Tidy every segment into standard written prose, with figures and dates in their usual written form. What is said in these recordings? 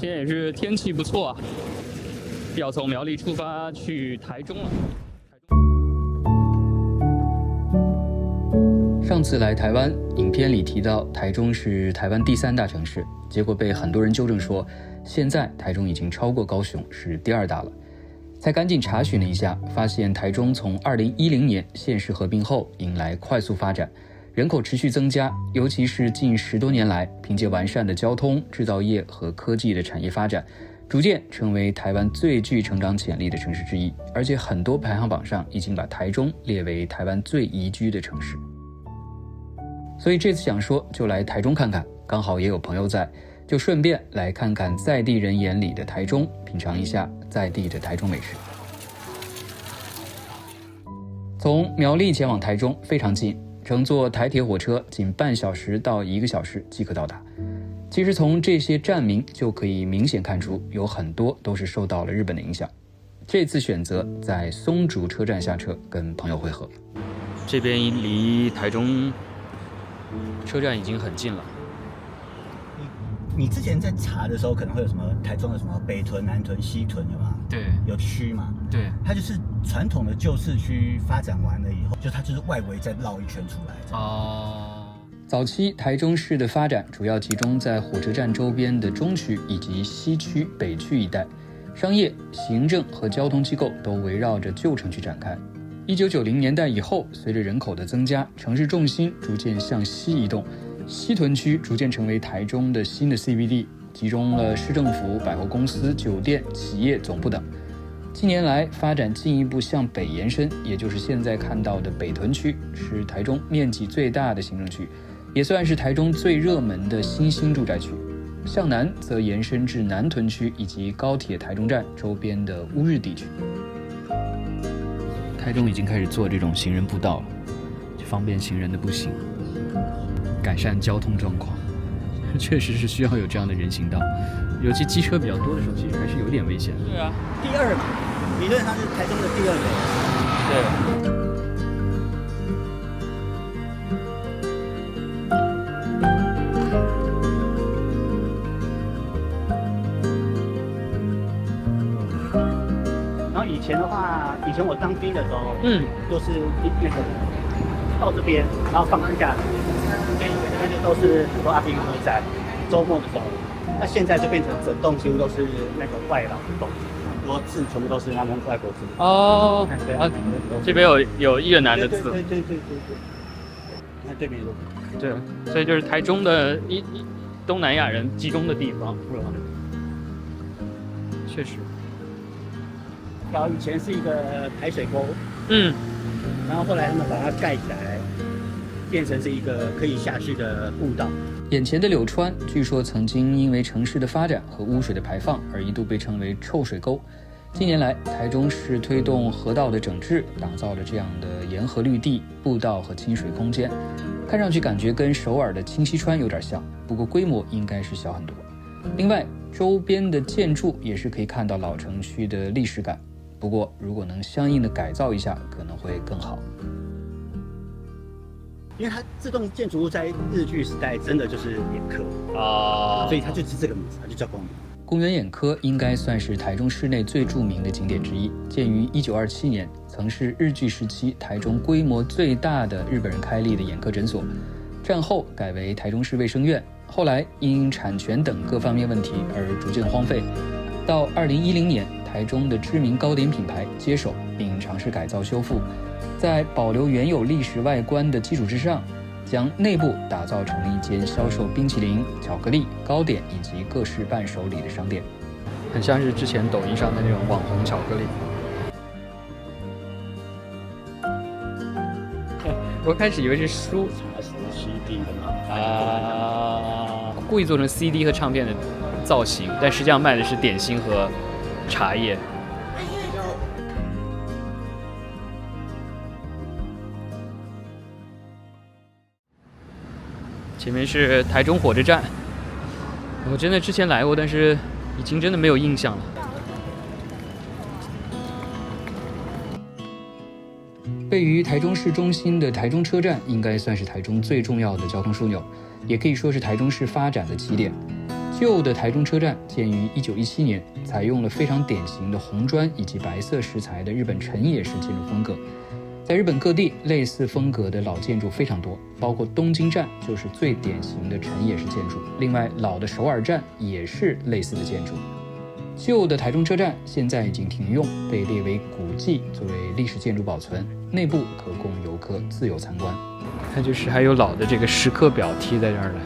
现在也是天气不错啊，要从苗栗出发去台中了。上次来台湾，影片里提到台中是台湾第3大城市，结果被很多人纠正说，现在台中已经超过高雄，是第2大了。才赶紧查询了一下，发现台中从2010年县市合并后迎来快速发展，人口持续增加，尤其是近10多年来，凭借完善的交通、制造业和科技的产业发展，逐渐成为台湾最具成长潜力的城市之一，而且很多排行榜上已经把台中列为台湾最宜居的城市。所以这次想说就来台中看看，刚好也有朋友在，就顺便来看看在地人眼里的台中，品尝一下在地的台中美食。从苗栗前往台中非常近，乘坐台铁火车仅半小时到1个小时即可到达。其实从这些站名就可以明显看出，有很多都是受到了日本的影响。这次选择在松竹车站下车跟朋友会合。这边离台中车站已经很近了。你之前在查的时候，可能会有什么台中的什么北屯、南屯、西屯，有吗？对，有区嘛？对，它就是传统的旧市区发展完了以后，就它就是外围再绕一圈出来。哦。早期台中市的发展主要集中在火车站周边的中区以及西区、北区一带，商业、行政和交通机构都围绕着旧城区展开。1990年代以后，随着人口的增加，城市重心逐渐向西移动，西屯区逐渐成为台中的新的 CBD， 集中了市政府、百货公司、酒店、企业总部等。近年来发展进一步向北延伸，也就是现在看到的北屯区，是台中面积最大的行政区，也算是台中最热门的新兴住宅区。向南则延伸至南屯区以及高铁台中站周边的乌日地区。台中已经开始做这种行人步道了，方便行人的步行，改善交通状况。确实是需要有这样的人行道，尤其机车比较多的时候，其实还是有点危险。对啊，第2嘛，理论上是台中的第2北。对。以前的话，以前我当兵的时候，就是那个到这边，然后放下来，那就都是很多阿兵哥在周末的时候。那现在就变成整栋几乎都是那个外劳的栋，很多字全部都是他们外国字。哦，对啊，这边有越南的字。对。那对面有。对，所以就是台中的东南亚人集中的地方，是吧？确实。以前是一个排水沟，然后后来他们把它盖起来，变成是一个可以下去的步道。眼前的柳川，据说曾经因为城市的发展和污水的排放而一度被称为臭水沟。近年来，台中市推动河道的整治，打造了这样的沿河绿地、步道和亲水空间，看上去感觉跟首尔的清溪川有点像，不过规模应该是小很多。另外，周边的建筑也是可以看到老城区的历史感。不过，如果能相应的改造一下，可能会更好。因为它这栋建筑物在日据时代真的就是眼科所以它就是这个名字，它就叫公园。公园眼科应该算是台中市内最著名的景点之一，建于1927年，曾是日据时期台中规模最大的日本人开立的眼科诊所。战后改为台中市卫生院，后来因产权等各方面问题而逐渐荒废。到2010年，台中的知名糕点品牌接手，并尝试改造修复，在保留原有历史外观的基础之上，将内部打造成了一间销售冰淇淋、巧克力、糕点以及各式伴手礼的商店，很像是之前抖音上的那种网红巧克力。我开始以为是书茶是 CD 的嘛，故意做成 CD 和唱片的造型，但实际上卖的是点心和茶叶。前面是台中火车站，我真的之前来过，但是已经真的没有印象了。位于台中市中心的台中车站，应该算是台中最重要的交通枢纽，也可以说是台中市发展的起点。旧的台中车站建于1917年，采用了非常典型的红砖以及白色石材的日本成野式建筑风格。在日本各地，类似风格的老建筑非常多，包括东京站就是最典型的成野式建筑。另外，老的首尔站也是类似的建筑。旧的台中车站现在已经停用，被列为古迹，作为历史建筑保存，内部可供游客自由参观。它就是还有老的这个时刻表贴在这儿的。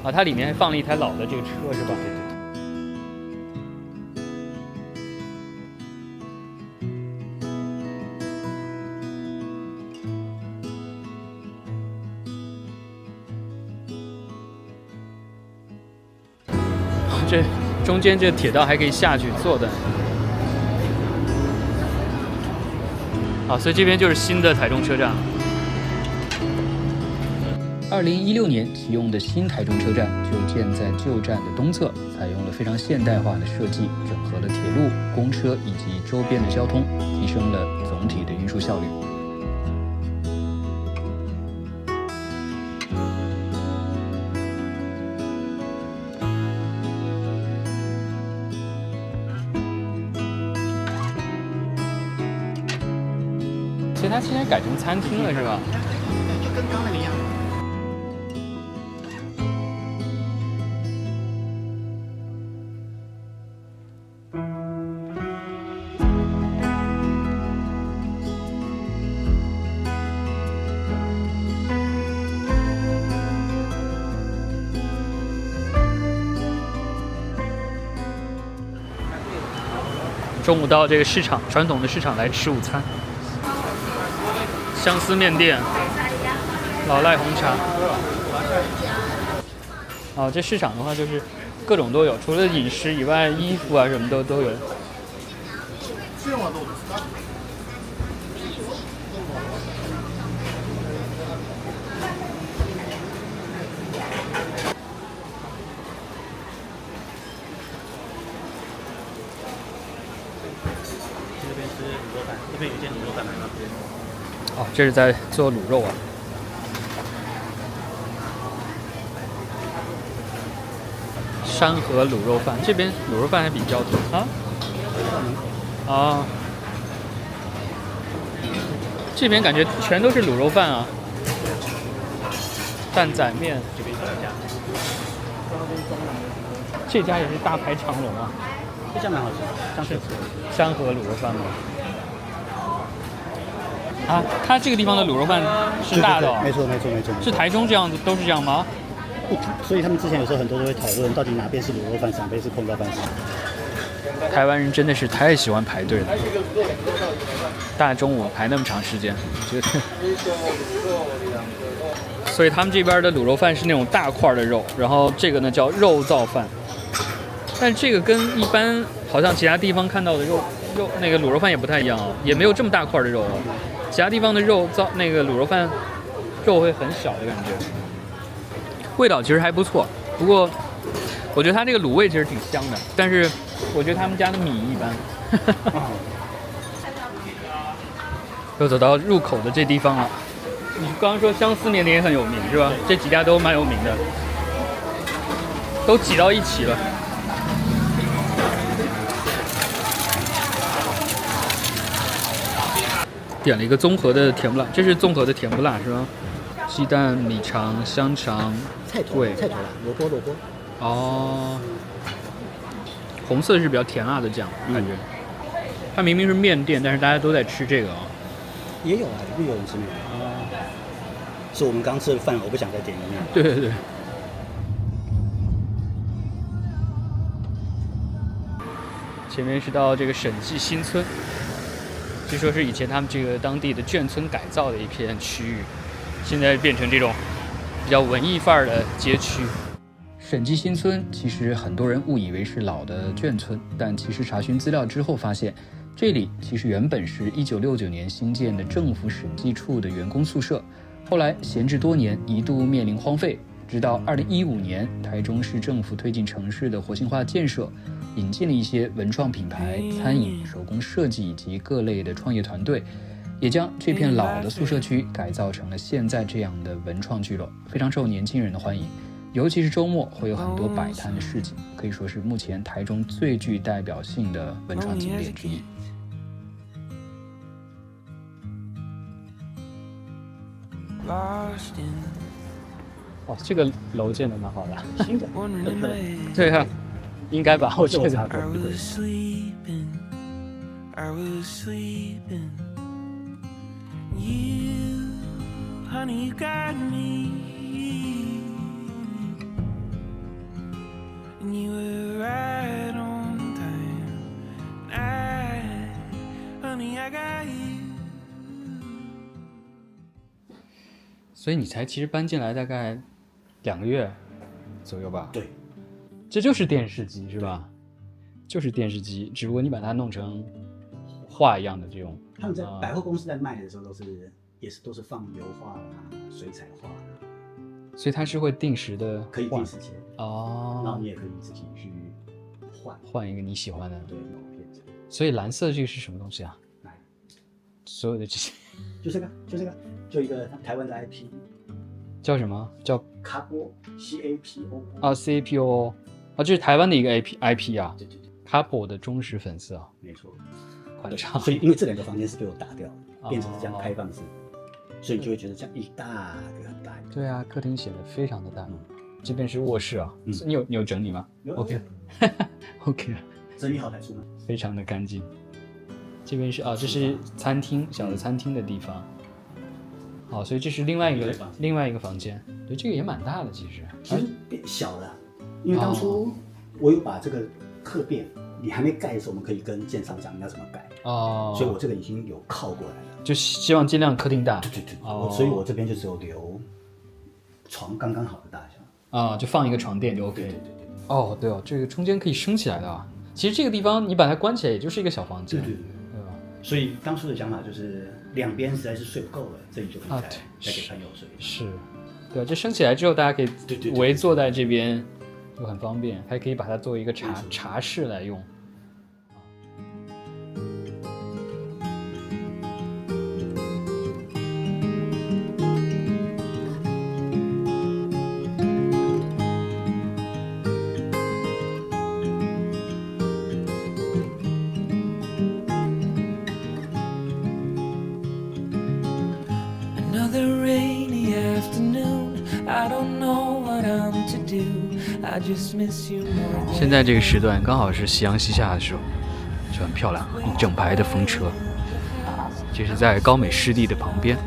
啊，它里面还放了一台老的这个车，是吧？这中间这铁道还可以下去坐的。啊，所以这边就是新的台中车站了。2016年启用的新台中车站就建在旧站的东侧，采用了非常现代化的设计，整合了铁路、公车以及周边的交通，提升了总体的运输效率。其实它现在改成餐厅了，是吧？就跟刚那个一样。中午到这个市场，传统的市场来吃午餐。相思面店，老赖红茶。哦，这市场的话就是各种都有，除了饮食以外，衣服啊什么都有。这边是卤肉饭，这边有一间卤肉饭吗？哦，这是在做卤肉啊。山河卤肉饭，这边卤肉饭还比较多啊。啊，这边感觉全都是卤肉饭啊。担仔面，这边有一家，这家也是大排长龙啊。这家蛮好吃的，像是山河卤肉饭吗？啊，它这个地方的卤肉饭是大的、哦，没错。是台中这样子，都是这样吗？所以他们之前有时候很多都会讨论，到底哪边是卤肉饭，哪边是空包饭。台湾人真的是太喜欢排队了，大中午排那么长时间，觉得。所以他们这边的卤肉饭是那种大块的肉，然后这个呢叫肉燥饭，但这个跟一般好像其他地方看到的肉那个卤肉饭也不太一样哦，也没有这么大块的肉哦。其他地方的肉燥那个卤肉饭肉会很小的感觉，味道其实还不错。不过我觉得它这个卤味其实挺香的，但是我觉得他们家的米一般。又走到入口的这地方了。你刚刚说相思面店也很有名是吧？这几家都蛮有名的，都挤到一起了。点了一个综合的甜不辣，这是综合的甜不辣是吧？鸡蛋、米肠、香肠、菜头啦，萝卜。哦，红色是比较甜辣的酱，感觉。它明明是面店，但是大家都在吃这个啊、哦。也有啊，也有人吃面啊。是我们刚吃的饭，我不想再点一个面。对。前面是到这个审计新村。据说是以前他们这个当地的眷村改造的一片区域，现在变成这种比较文艺范儿的街区。审计新村其实很多人误以为是老的眷村，但其实查询资料之后发现，这里其实原本是1969年新建的政府审计处的员工宿舍，后来闲置多年，一度面临荒废，直到2015年台中市政府推进城市的活性化建设，引进了一些文创品牌、餐饮、手工设计以及各类的创业团队，也将这片老的宿舍区改造成了现在这样的文创聚落，非常受年轻人的欢迎。尤其是周末会有很多摆摊的市集，可以说是目前台中最具代表性的文创景点之一。哇，这个楼建的蛮好的，新的，对啊，应该吧，我觉得。所以你才其实搬进来大概2个月左右吧？对，这就是电视机是吧？就是电视机，只不过你把它弄成画一样的这种。他们在百货公司在卖的时候都是放油画啦、水彩画啦，所以它是会定时的可以定时切哦，然后你也可以自己去换一个你喜欢的。对，某片子。所以蓝色这个是什么东西啊？所有的这些，就这个，就一个台湾的 IP， 叫什么？叫卡波 CAPO 啊 CAPO 啊，这是台湾的一个 IP 啊。对 Couple 的忠实粉丝啊，没错。馆长，所以因为这2个房间是被我打掉的，变成是这样开放式，所以你就会觉得这样一大个很大一个。对啊，客厅显得非常的大。这边是卧室啊，你有整理吗？有 OK 了，整理好才出门，非常的干净。这边是啊，这是餐厅，小的餐厅的地方。好，所以这是另外一个房间。对，这个也蛮大的，其实变小了，因为当初我有把这个客变，你还没盖的时候，我们可以跟建商讲你要怎么改所以我这个已经有靠过来了，就希望尽量客厅大。对，所以我这边就只有留床刚刚好的大小就放一个床垫就 OK。对。对哦，这个中间可以升起来的啊。其实这个地方你把它关起来，也就是一个小房间。对吧？所以当初的想法就是2边实在是睡不够了，这里就可以再给朋友睡。是，对啊，这升起来之后，大家可以围坐在这边，就很方便，还可以把它作为一个茶室来用。现在这个时段刚好是夕阳西下的时候，就很漂亮，一整排的风车。这是在高美湿地的旁边。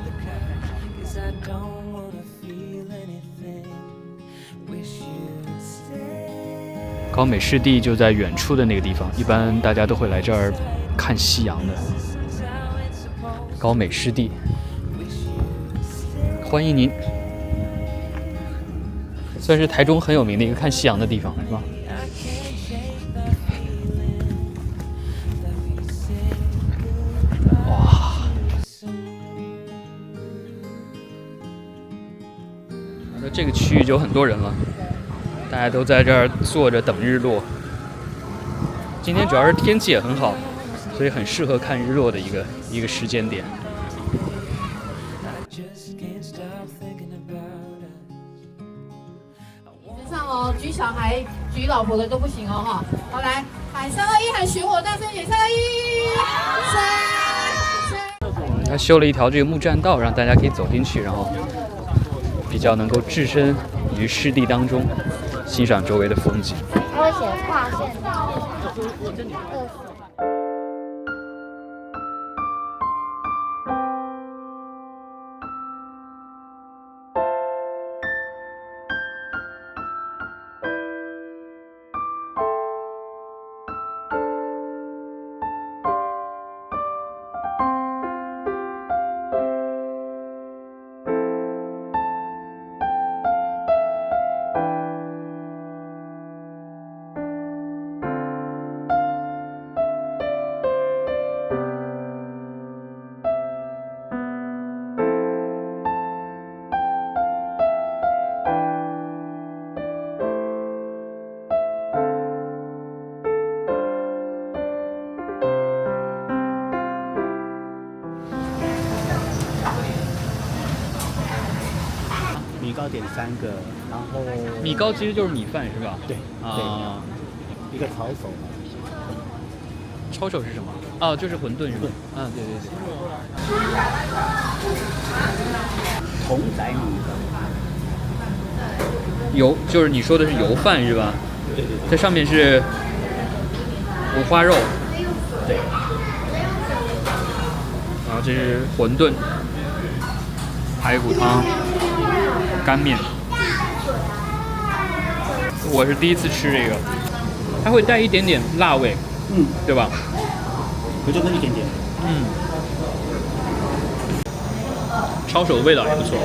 高美湿地就在远处的那个地方，一般大家都会来这儿看夕阳的。高美湿地，欢迎您。算是台中很有名的一个看夕阳的地方，是吧？哇！这个区域就有很多人了，大家都在这儿坐着等日落。今天主要是天气也很好，所以很适合看日落的一个时间点。举小孩、举老婆的都不行哦，哈！好，来喊3、2、1，喊寻我，大声点，3、2、1，他修了一条这个木栈道，让大家可以走进去，然后比较能够置身于湿地当中，欣赏周围的风景。他会写划线。米糕点3个，然后米糕其实就是米饭是吧？对啊，一个抄手，抄手是什么？哦，就是馄饨是吧？嗯，对。筒仔米，油就是你说的是油饭是吧？对，在上面是五花肉，对，然后这是馄饨、排骨汤、干面。我是第一次吃这个，它会带一点点辣味，对吧？我就那一点点，抄手的味道也不错，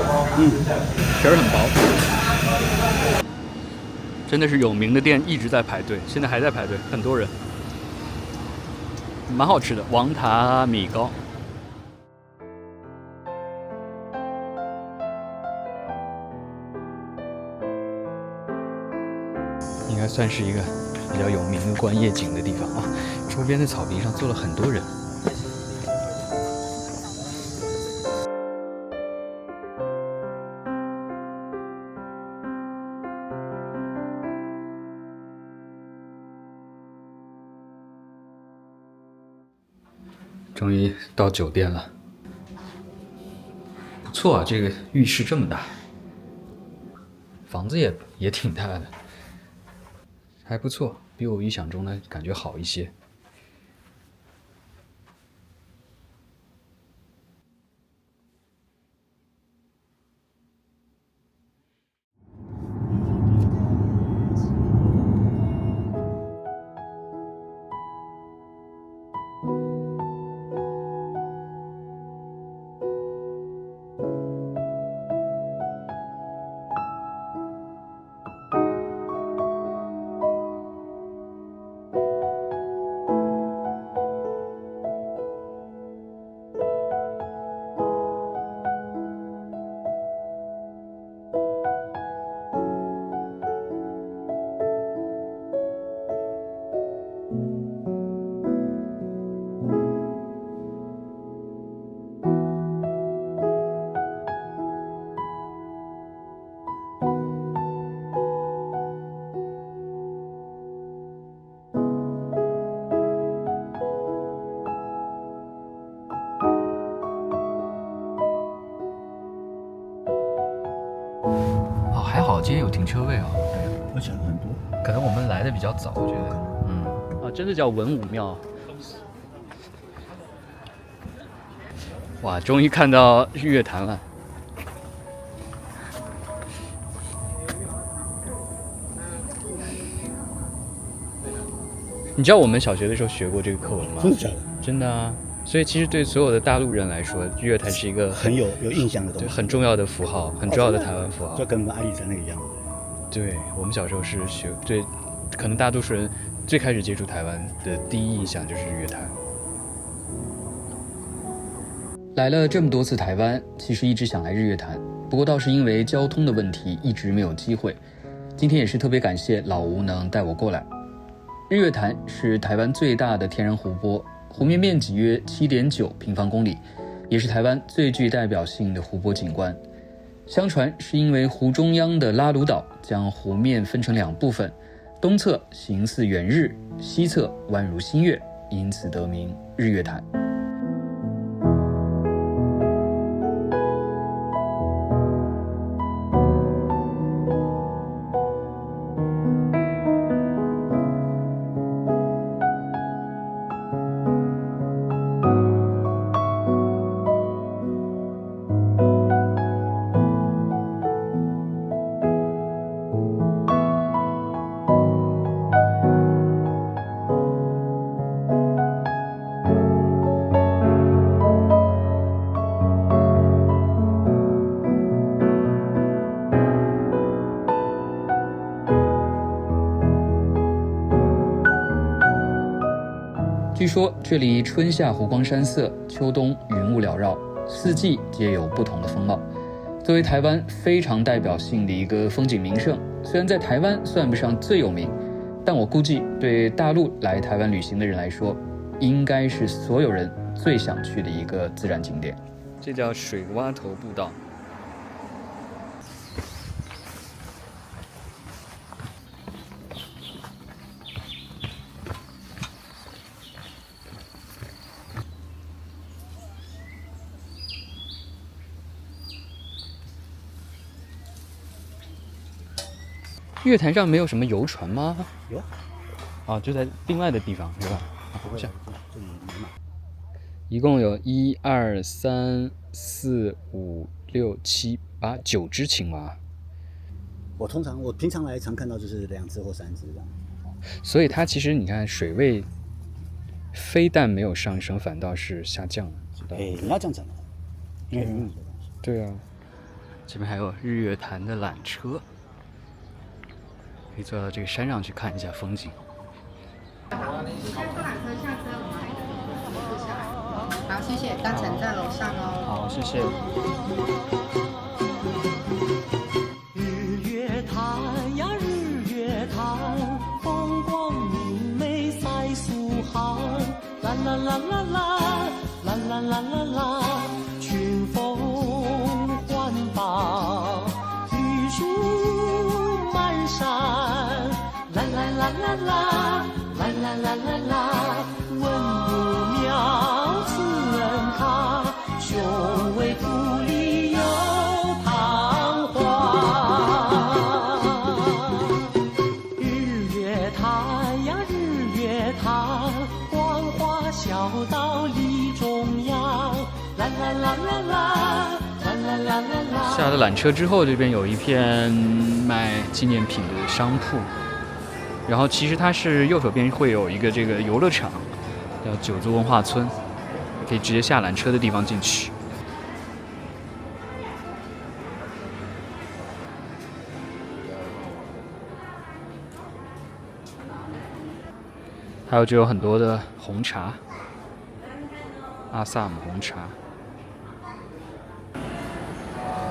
皮儿很薄，真的是有名的店一直在排队，现在还在排队，很多人，蛮好吃的王塔米糕。应该算是一个比较有名的观夜景的地方啊，周边的草坪上坐了很多人。终于到酒店了，不错啊，这个浴室这么大，房子也挺大的，还不错，比我预想中的感觉好一些。还好今天有停车位哦，而且很多，可能我们来的比较早，我觉得，真的叫文武庙。哇，终于看到日月潭了。你知道我们小学的时候学过这个课文吗？真的假的？真的啊。所以其实对所有的大陆人来说，日月潭是一个很有印象的东西，很重要的符号，很重要的台湾符号，就跟我们阿里山那个一样。对，我们小时候是对，可能大多数人最开始接触台湾的第一印象就是日月潭。来了这么多次台湾，其实一直想来日月潭，不过倒是因为交通的问题，一直没有机会。今天也是特别感谢老吴能带我过来。日月潭是台湾最大的天然湖泊，湖面面积约7.9平方公里，也是台湾最具代表性的湖泊景观。相传是因为湖中央的拉鲁岛将湖面分成2部分，东侧形似圆日，西侧宛如新月，因此得名日月潭。据说这里春夏湖光山色，秋冬云雾缭绕，四季皆有不同的风貌。作为台湾非常代表性的一个风景名胜，虽然在台湾算不上最有名，但我估计对大陆来台湾旅行的人来说，应该是所有人最想去的一个自然景点。这叫水洼头步道。日月潭上没有什么游船吗？有。哦，就在另外的地方是吧？不会，这里没买。一共有1、2、3、4、5、6、7、8、9只青蛙。我平常来常看到就是2只或3只这样。所以它其实你看水位非但没有上升，反倒是下降了，知道吗？你要这样讲的，因为云对啊，这边还有日月潭的缆车，可以坐到这个山上去看一下风景。好，谢谢，大城在楼上哦。好，谢谢。日月潭呀，日月潭，风光明媚赛苏杭，啦啦啦啦啦，啦啦啦啦啦，群峰环抱，玉树满山，啦啦啦啦啦，啦啦啦啦啦，文武庙慈恩康，雄伟土里有堂皇。日月潭呀，日月潭，光华小道立中央，啦啦啦啦啦，啦啦啦啦啦。下了缆车之后，这边有一片卖纪念品的商铺，然后其实它是右手边会有一个这个游乐场，叫九族文化村，可以直接下缆车的地方进去。还有就有很多的红茶，阿萨姆红茶。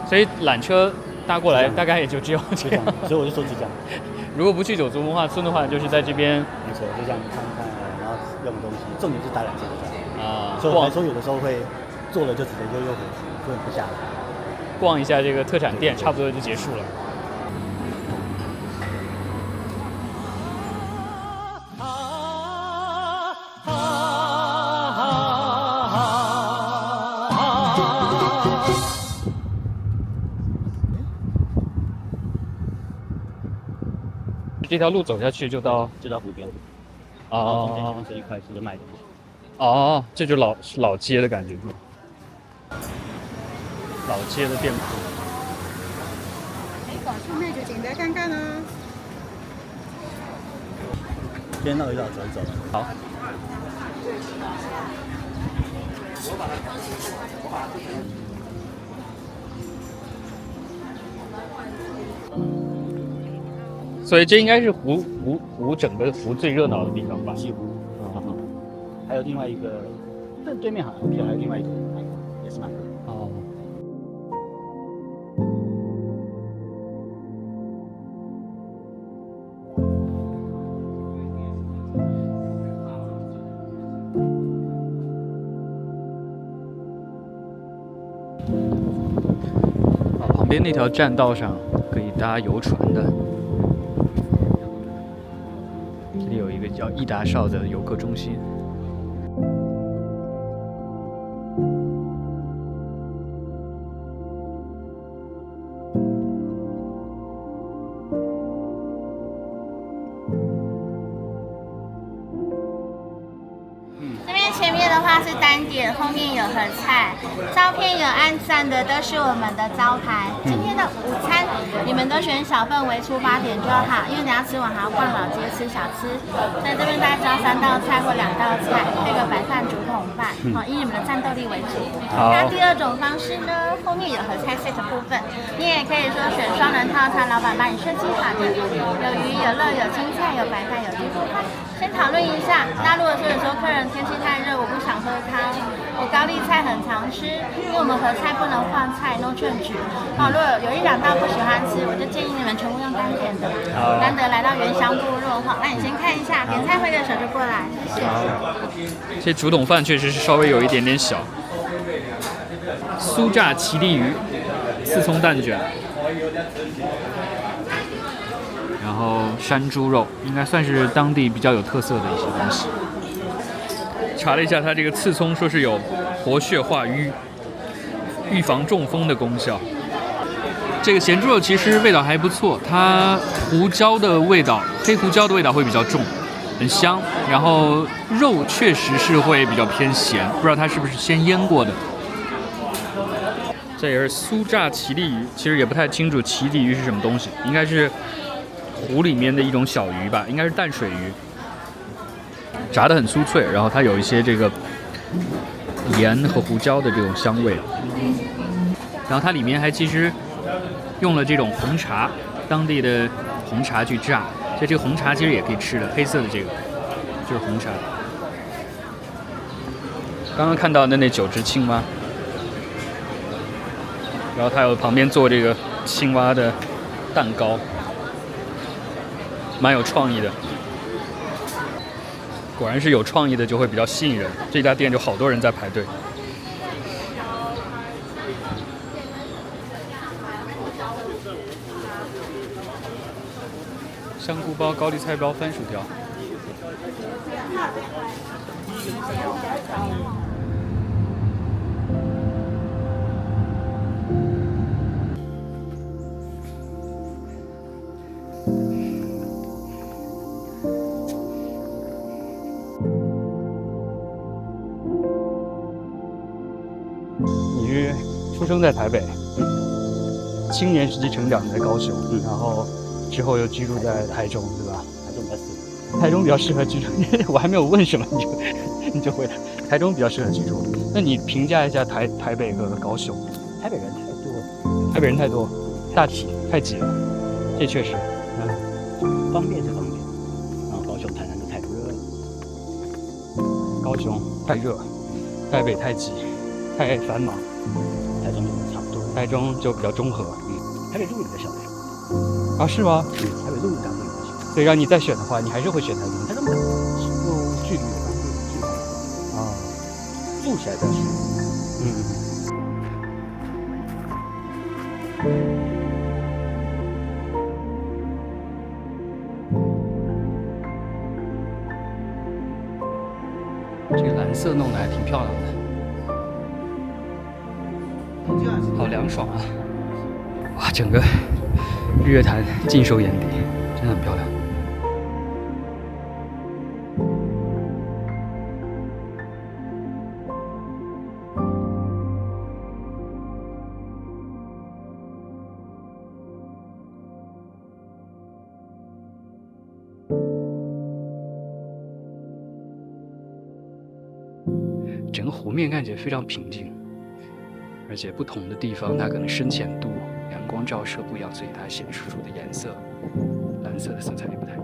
所以缆车搭过来大概也就只有这样，所以我就说就这样。如果不去九族文化村的话，就是在这边，没错，就这样看看，然后用东西，重点是搭缆车这样。啊，所以我来说有的时候会坐了就直接就又回去，就不下来。逛一下这个特产店，差不多就结束了。这条路走下去就到湖边，哦，中间这一块是卖东西。哦，这就老街的感觉，老街的店铺。走去妹子景再看看哦。边绕一绕，走一走。好。所以这应该是湖整个湖最热闹的地方吧？西湖，还有另外一个，这对面好像还有另外一个，也是蛮多。哦。旁边那条栈道上可以搭游船的。这里有一个叫伊达邵的游客中心。这边前面的话是单点，后面有合菜，照片有按赞的都是我们的招牌。今天的午餐你们都选小份为出发点就好，因为等下吃完还要逛老街吃小吃。所以这边大概只要3道菜或2道菜，配个白饭、竹筒饭，好，以你们的战斗力为主。那第二种方式呢，后面有合菜 set 部分，你也可以说选双人套餐，老板帮你设计好的，有鱼、有肉、有青菜、有白饭、有地瓜饭。先讨论一下，那如果说有时候客人天气太热，我不想喝汤，我高丽菜很常吃，因为我们合菜不能换菜 ，no change。如果有1、2道不喜欢吃，我就建议你们全部用单点的。难得来到原乡部落哈，那你先看一下，点菜会的手就过来，谢谢。这竹筒饭确实是稍微有一点点小。酥炸奇力鱼、刺葱蛋卷，然后山猪肉，应该算是当地比较有特色的一些东西。查了一下，它这个刺葱说是有活血化瘀、预防中风的功效。这个咸猪肉其实味道还不错，它胡椒的味道，黑胡椒的味道会比较重，很香。然后肉确实是会比较偏咸，不知道它是不是先腌过的。这也是酥炸奇鲤鱼，其实也不太清楚奇鲤鱼是什么东西，应该是湖里面的一种小鱼吧，应该是淡水鱼。炸得很酥脆，然后它有一些这个盐和胡椒的这种香味。然后它里面还其实用了这种红茶，当地的红茶去炸，所以这个红茶其实也可以吃的，黑色的这个就是红茶。刚刚看到的那9只青蛙，然后它有旁边做这个青蛙的蛋糕，蛮有创意的。果然是有创意的就会比较吸引人，这家店就好多人在排队。香菇包、高丽菜包、番薯条。你是出生在台北，青年时期成长在高雄，然后之后又居住在台中，对吧？台中比较适合居住。我还没有问什么，你就回答。台中比较适合居住。那你评价一下台北和高雄？台北人太多，台北人太多，大体太挤了，这确实。方便是方便，然后高雄、台南就太热了。高雄太热，台北太挤，太繁忙。台中就差不多，台中就比较中和。台北路比较小呀。啊，是吗？台北路相对比较小。所以让你再选的话，你还是会选台中。台中有距离的方便，啊，住起来比较舒服。这个蓝色弄得还挺漂亮的，好凉爽啊！哇，整个日月潭尽收眼底，真的很漂亮。整个湖面看起来非常平静，而且不同的地方它可能深浅度、阳光照射不一样，所以它显示出的颜色、蓝色的色彩也不太一样。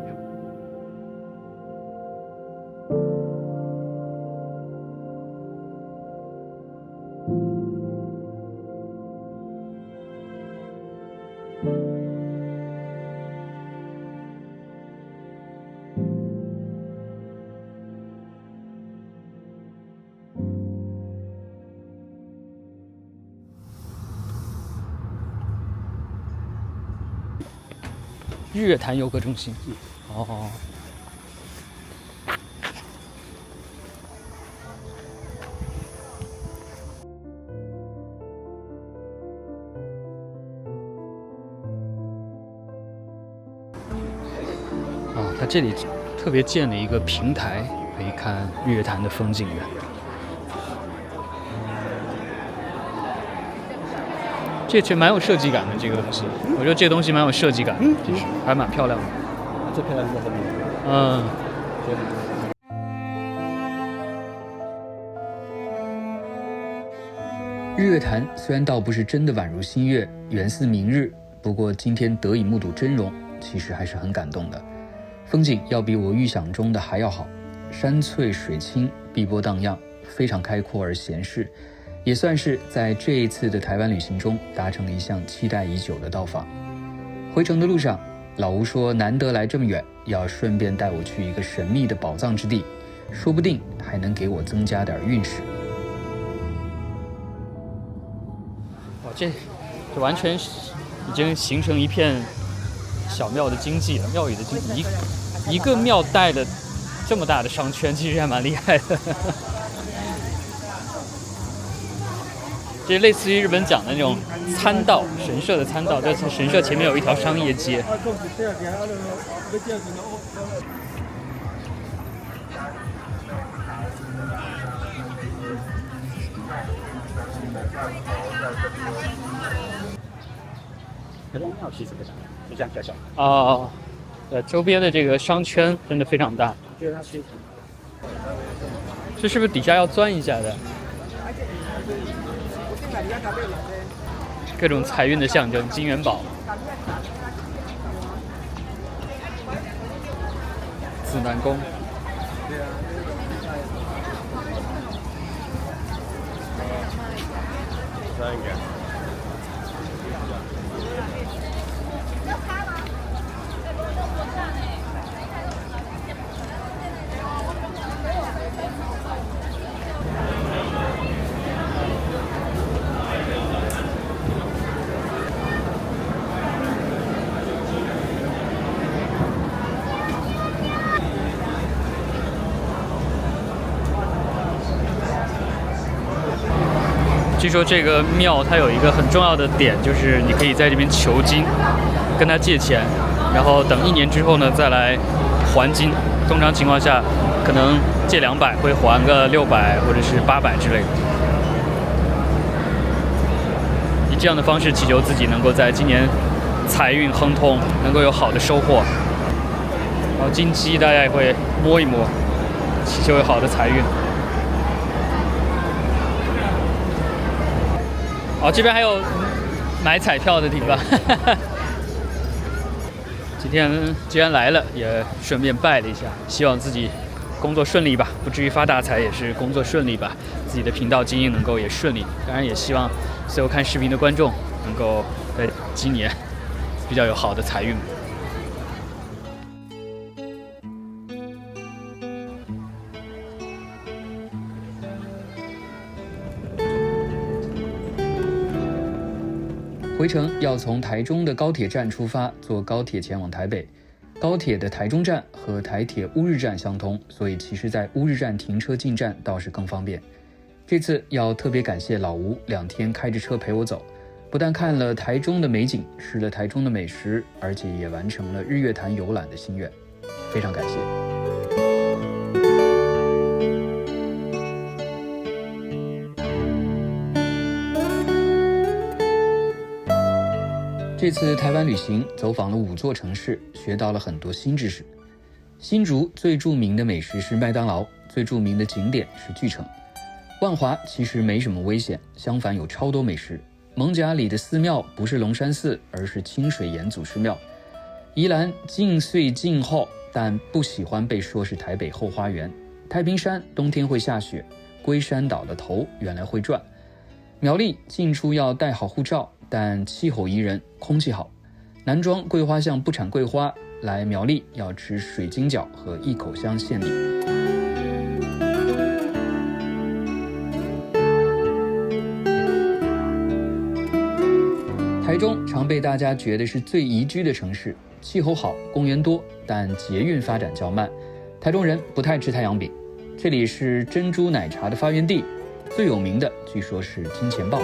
日月潭游客中心。哦。啊，它这里特别建了一个平台，可以看日月潭的风景的。这其实蛮有设计感的，这个东西，我觉得这个东西蛮有设计感，其实还蛮漂亮的。最漂亮是在后面。日月潭虽然倒不是真的宛如新月，圆似明日，不过今天得以目睹真容，其实还是很感动的。风景要比我预想中的还要好，山翠水清，碧波荡漾，非常开阔而闲适。也算是在这一次的台湾旅行中达成了一项期待已久的到访。回程的路上，老吴说难得来这么远，要顺便带我去一个神秘的宝藏之地，说不定还能给我增加点运势。哇，这完全已经形成一片小庙的经济了，庙宇的经济，一个庙带的这么大的商圈，其实还蛮厉害的。这类似于日本讲的那种参道，神社的参道，在神社前面有一条商业街。台中庙其实不大，就这样小小的。哦，周边的这个商圈真的非常大。我觉得它是这是不是底下要钻一下的？各种财运的象征，金元宝、指南宫。据说这个庙它有一个很重要的点，就是你可以在这边求金，跟他借钱，然后等1年之后呢再来还金。通常情况下，可能借200会还个600或者是800之类的。以这样的方式祈求自己能够在今年财运亨通，能够有好的收获。然后金鸡大家也会摸一摸，祈求有好的财运。哦，这边还有买彩票的地方。今天既然来了，也顺便拜了一下，希望自己工作顺利吧，不至于发大财，也是工作顺利吧，自己的频道经营能够也顺利。当然也希望所有看视频的观众能够在今年比较有好的财运。回程要从台中的高铁站出发，坐高铁前往台北。高铁的台中站和台铁乌日站相通，所以其实在乌日站停车进站倒是更方便。这次要特别感谢老吴2天开着车陪我走，不但看了台中的美景，吃了台中的美食，而且也完成了日月潭游览的心愿，非常感谢。这次台湾旅行走访了5座城市，学到了很多新知识。新竹最著名的美食是麦当劳，最著名的景点是巨城。万华其实没什么危险，相反有超多美食。艋舺里的寺庙不是龙山寺，而是清水岩祖师庙。宜兰静岁静后，但不喜欢被说是台北后花园。太平山冬天会下雪，龟山岛的头原来会转。苗栗进出要带好护照，但气候宜人，空气好。南庄桂花巷不产桂花，来苗栗要吃水晶饺和一口香馅礼。台中常被大家觉得是最宜居的城市，气候好，公园多，但捷运发展较慢。台中人不太吃太阳饼，这里是珍珠奶茶的发源地，最有名的据说是金钱豹。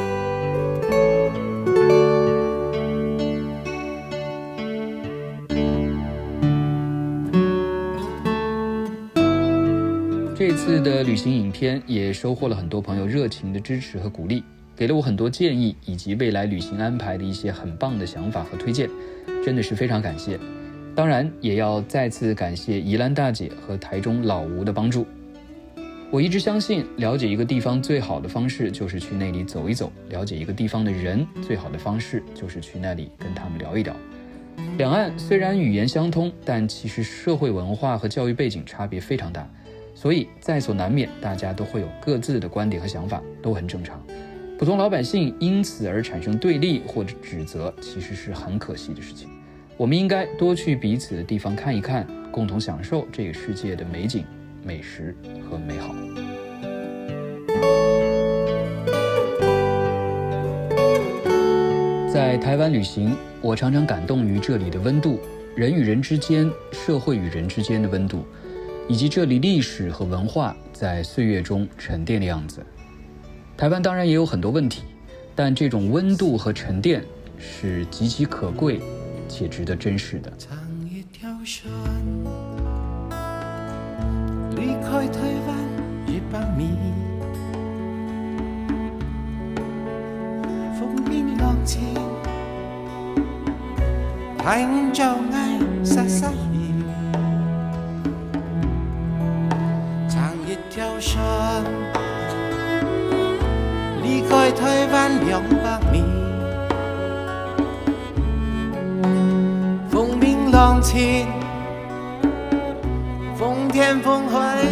这次的旅行影片也收获了很多朋友热情的支持和鼓励，给了我很多建议，以及未来旅行安排的一些很棒的想法和推荐，真的是非常感谢。当然也要再次感谢宜兰大姐和台中老吴的帮助。我一直相信，了解一个地方最好的方式就是去那里走一走，了解一个地方的人最好的方式就是去那里跟他们聊一聊。两岸虽然语言相通，但其实社会文化和教育背景差别非常大，所以在所难免，大家都会有各自的观点和想法，都很正常。普通老百姓因此而产生对立或者指责，其实是很可惜的事情。我们应该多去彼此的地方看一看，共同享受这个世界的美景、美食和美好。在台湾旅行，我常常感动于这里的温度，人与人之间、社会与人之间的温度，以及这里历史和文化在岁月中沉淀的样子。台湾当然也有很多问题，但这种温度和沉淀是极其可贵且值得珍视的。唱一条船，离开台湾100米，风平浪静，太阳照爱洒洒雨，唱一条船，离开台湾200米，风平浪静，风天风海